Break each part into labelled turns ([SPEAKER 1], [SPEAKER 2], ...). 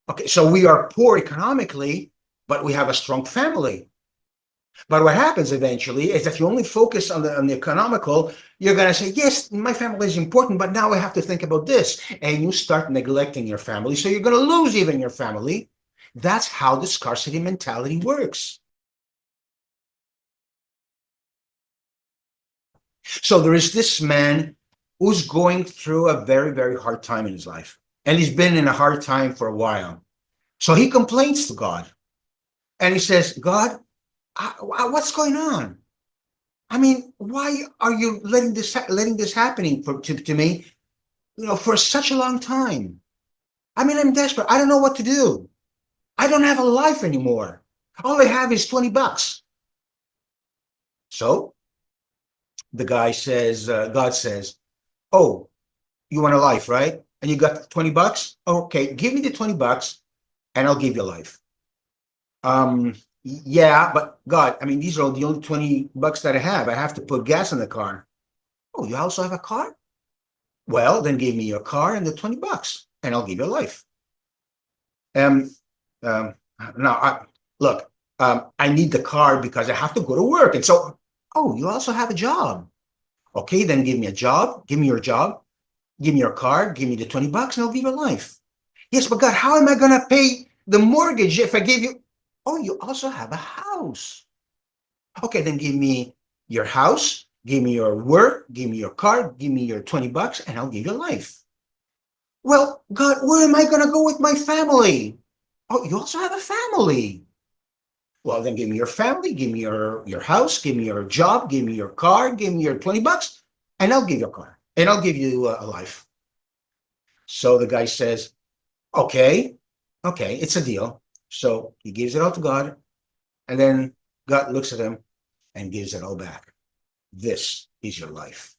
[SPEAKER 1] Okay, so we are poor economically, but we have a strong family. But what happens eventually is that you only focus on the economical. You're going to say, yes, my family is important, but now I have to think about this. And you start neglecting your family. So you're going to lose even your family. That's how the scarcity mentality works. So there is this man who's going through a very, very hard time in his life. And he's been in a hard time for a while. So he complains to God. And he says, God, what's going on? I mean, why are you letting this happening to me, for such a long time? I mean, I'm desperate. I don't know what to do. I don't have a life anymore. All I have is 20 bucks. So the guy says, God says, oh, you want a life, right? And you got 20 bucks? Okay, give me the 20 bucks and I'll give you life. Yeah, but God, I mean, these are the only 20 bucks that I have. I have to put gas in the car. Oh, you also have a car? Well, then give me your car and the 20 bucks and I'll give you life. Um, um, now, look, I need the car because I have to go to work. And so, oh, you also have a job. Okay, then give me a job. Give me your job. Give me your car. Give me the 20 bucks and I'll give you life. Yes, but God, how am I going to pay the mortgage if I give you? Oh, you also have a house. Okay, then give me your house. Give me your work. Give me your car. Give me your 20 bucks and I'll give you life. Well, God, where am I going to go with my family? Oh, you also have a family. Well, then give me your family, give me your house, give me your job, give me your car, give me your 20 bucks, and I'll give you a car and I'll give you a life. So the guy says, okay, okay, it's a deal. So he gives it all to God, and then God looks at him and gives it all back. This is your life.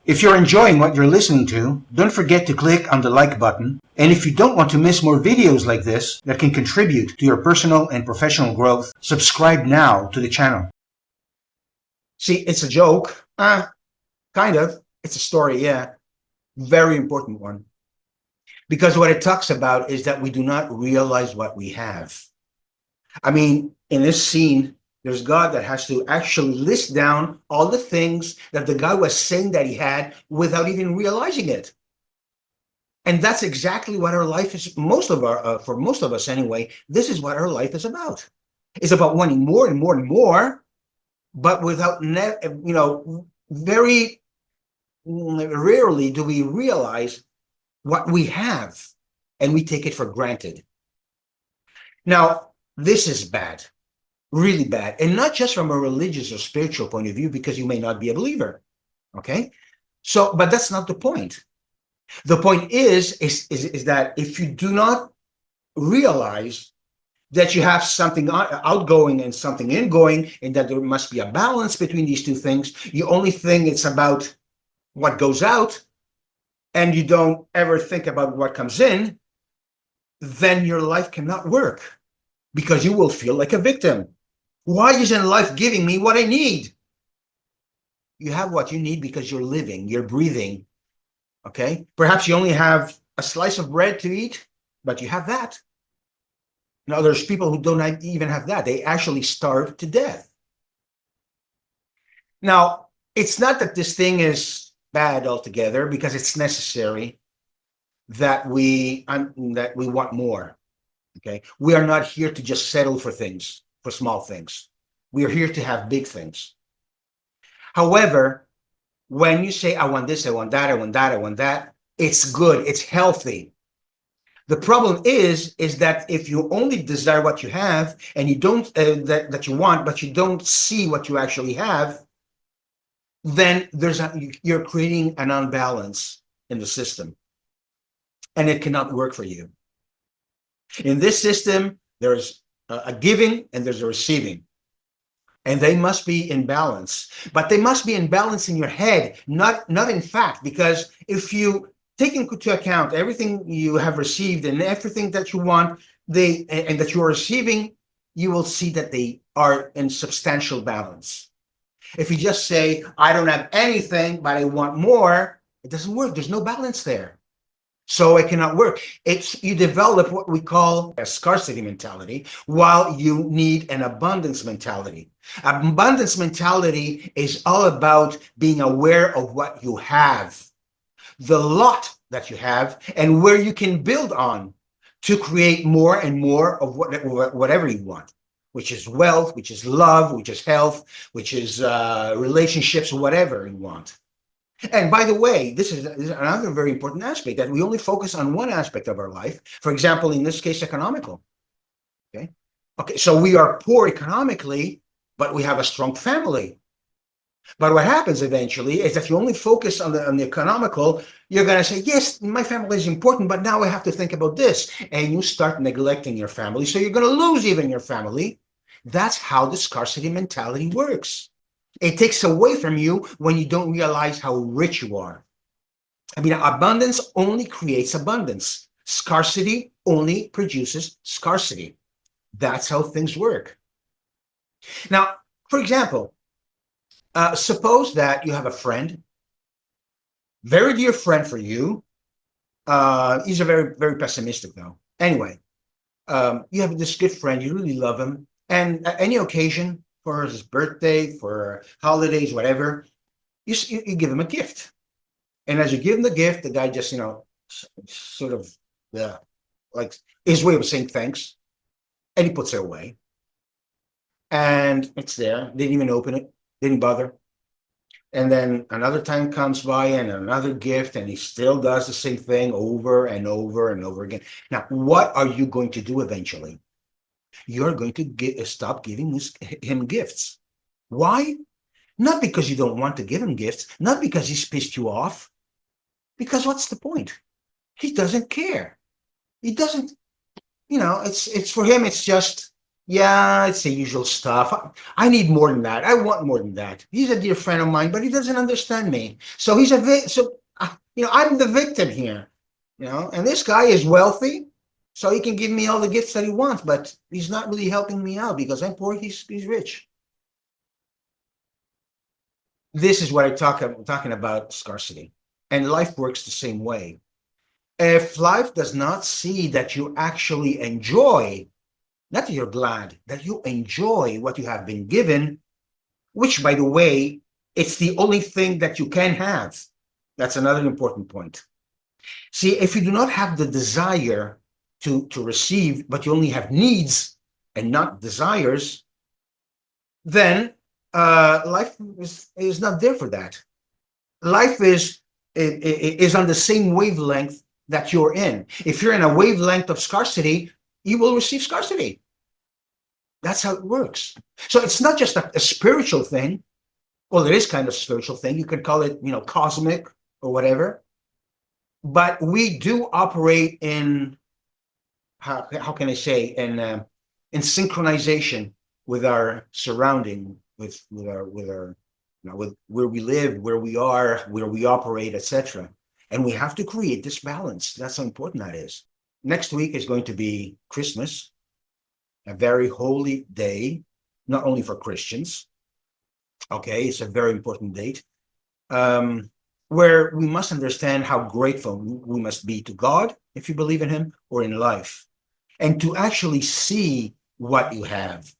[SPEAKER 1] If you're enjoying what you're listening to, don't forget to click on the like button. And if you don't want to miss more videos like this that can contribute to your personal and professional growth, subscribe now to the channel. See, it's a joke. Kind of. It's a story, yeah. Very important one. Because what it talks about is that we do not realize what we have. I mean, in this scene, there's God that has to actually list down all the things that the guy was saying that he had without even realizing it. And that's exactly what our life is. For most of us anyway, this is what our life is about. It's about wanting more and more and more, but very rarely do we realize what we have, and we take it for granted. Now, this is bad, really bad, and not just from a religious or spiritual point of view, because you may not be a believer. Okay, so but that's not the point. The point is that if you do not realize that you have something outgoing and something ingoing, and that there must be a balance between these two things, you only think it's about what goes out, and you don't ever think about what comes in, then your life cannot work, because you will feel like a victim. Why isn't life giving me what I need? You have what you need because you're living, you're breathing. Okay, perhaps you only have a slice of bread to eat, but you have that. Now, there's people who don't even have that. They actually starve to death. Now, it's not that this thing is bad altogether, because it's necessary that we want more. Okay, we are not here to just settle for things, for small things. We are here to have big things. However, when you say, I want this, I want that, I want that, I want that, it's good, it's healthy. The problem is that if you only desire what you have, and you don't that you want, but you don't see what you actually have, then you're creating an unbalance in the system, and it cannot work for you. In this system, there's a giving and there's a receiving, and they must be in balance. But they must be in balance in your head, not in fact, because if you take into account everything you have received and everything that you want, and that you are receiving, you will see that they are in substantial balance. If you just say, I don't have anything, but I want more, it doesn't work. There's no balance there. So it cannot work. It's you develop what we call a scarcity mentality while you need an abundance mentality. Abundance mentality is all about being aware of what you have, the lot that you have, and where you can build on to create more and more of whatever you want, which is wealth, which is love, which is health, which is relationships, whatever you want. And by the way, this is another very important aspect, that we only focus on one aspect of our life. For example, in this case, economical. Okay. Okay. So we are poor economically, but we have a strong family. But what happens eventually is that you only focus on the economical. You're going to say, yes, my family is important, but now I have to think about this. And you start neglecting your family. So you're going to lose even your family. That's how the scarcity mentality works. It takes away from you when you don't realize how rich you are. I mean, abundance only creates abundance. Scarcity only produces scarcity. That's how things work. Now, for example, suppose that you have a friend, very dear friend for you. He's a very, very pessimistic though. Anyway, you have this good friend, you really love him, and at any occasion, for his birthday, for holidays, whatever, you give him a gift. And as you give him the gift, the guy just, sort of, yeah, like his way of saying thanks, and he puts it away. And it's there. Didn't even open it, didn't bother. And then another time comes by and another gift, and he still does the same thing over and over and over again. Now, what are you going to do eventually? You're going to stop giving him gifts. Why? Not because you don't want to give him gifts, not because he's pissed you off, because what's the point? He doesn't care. He doesn't, it's for him, it's just, yeah, it's the usual stuff. I need more than that. I want more than that. He's a dear friend of mine, but he doesn't understand me. So I'm the victim here, and this guy is wealthy, so he can give me all the gifts that he wants, but he's not really helping me out because I'm poor, he's rich. This is what I'm talking about, scarcity. And life works the same way. If life does not see that you actually enjoy, not that you're glad, that you enjoy what you have been given, which, by the way, it's the only thing that you can have. That's another important point. See, if you do not have the desire to receive, but you only have needs and not desires, then life is not there for that. Life is on the same wavelength that you're in. If you're in a wavelength of scarcity, you will receive scarcity. That's how it works. So it's not just a spiritual thing. Well, it is kind of a spiritual thing. You could call it, cosmic or whatever. But we do operate in, how can I say, in synchronization with our surrounding, with where we live, where we are, where we operate, etc. And we have to create this balance. That's how important that is. Next week is going to be Christmas, a very holy day, not only for Christians. Okay, it's a very important date, where we must understand how grateful we must be to God, if you believe in Him, or in life, and to actually see what you have.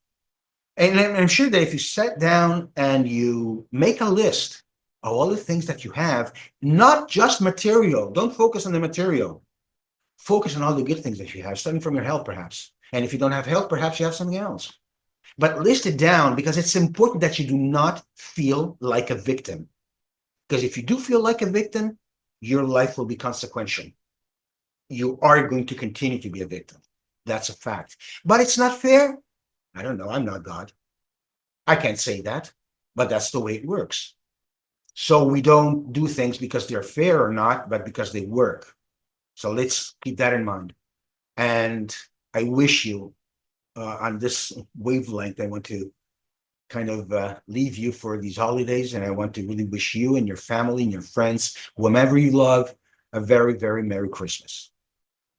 [SPEAKER 1] And I'm sure that if you sat down and you make a list of all the things that you have, not just material, don't focus on the material, focus on all the good things that you have, starting from your health, perhaps. And if you don't have health, perhaps you have something else. But list it down, because it's important that you do not feel like a victim. Because if you do feel like a victim, your life will be consequential. You are going to continue to be a victim. That's a fact. But it's not fair. I don't know. I'm not God. I can't say that, but that's the way it works. So we don't do things because they're fair or not, but because they work. So let's keep that in mind. And I wish you, on this wavelength, I want to kind of leave you for these holidays. And I want to really wish you and your family and your friends, whomever you love, a very, very Merry Christmas.